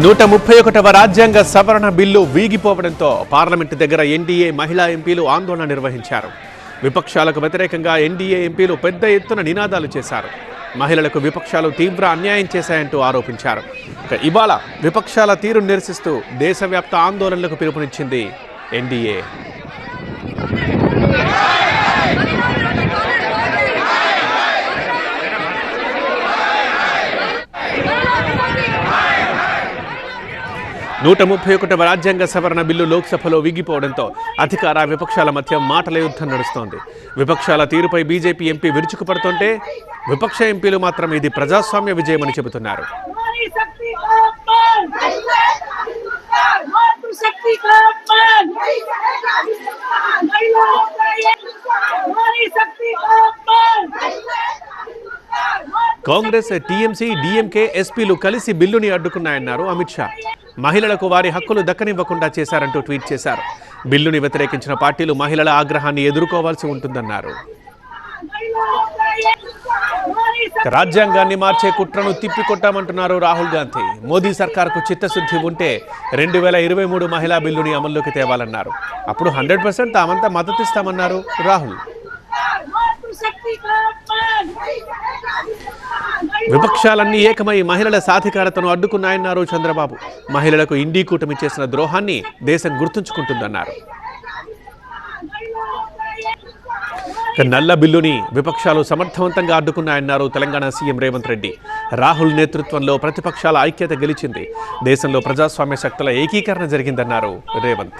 131వ రాజ్యాంగ సవరణ bill వీగిపోవడంతో parliament దగ్గర ఎన్డీఏ మహిళా ఎంపీలు ఆందోళన నిర్వహించారు. విపక్షాలకు వ్యతిరేకంగా ఎన్డీఏ ఎంపీలు పెద్ద ఎత్తున నినాదాలు చేశారు. మహిళలకు విపక్షాలు తీవ్ర అన్యాయం చేశాయంటూ ఆరోపించారు. ఇవాళ విపక్షాల తీరును నిరసిస్తూ దేశవ్యాప్త ఆందోళనలకు పిలుపునిచ్చింది ఎన్డీఏ. వ రాజ్యాంగ సవరణ బిల్లు లోక్సభలో వీగిపోవడంతో అధికార విపక్షాల మధ్య మాటల యుద్ధం నడుస్తోంది. విపక్షాల తీరుపై బీజేపీ ఎంపీ విరుచుకుపడుతుంటే విపక్ష ఎంపీలు మాత్రం ఇది ప్రజాస్వామ్య విజయమని చెబుతున్నారు. కాంగ్రెస్, టీఎంసీ, డీఎంకే, ఎస్పీలు కలిసి బిల్లుని అడ్డుకున్నాయన్నారు అమిత్ షా. మహిళలకు వారి హక్కులు దక్కనివ్వకుండా చేశారంటూ ట్వీట్ చేశారు. బిల్లుని వ్యతిరేకించిన పార్టీలు మహిళల ఆగ్రహాన్ని ఎదుర్కోవాల్సి ఉంటుందన్నారు. రాజ్యాంగాన్ని మార్చే కుట్రను తిప్పికొట్టామంటున్నారు రాహుల్ గాంధీ. మోదీ సర్కార్కు చిత్తశుద్ధి ఉంటే 2023 మహిళా బిల్లుని అమల్లోకి తేవాలన్నారు. అప్పుడు 100% తామంతా మద్దతిస్తామన్నారు రాహుల్. విపక్షాలన్నీ ఏకమై మహిళల సాధికారతను అడ్డుకున్నాయన్నారు చంద్రబాబు. మహిళలకు ఇండీ కూటమి చేసిన ద్రోహాన్ని దేశం గుర్తుంచుకుంటుందన్నారు. నల్ల బిల్లుని విపక్షాలు సమర్థవంతంగా అడ్డుకున్నాయన్నారు తెలంగాణ సీఎం రేవంత్ రెడ్డి. రాహుల్ నేతృత్వంలో ప్రతిపక్షాల ఐక్యత గెలిచింది. దేశంలో ప్రజాస్వామ్య శక్తుల ఏకీకరణ జరిగిందన్నారు రేవంత్.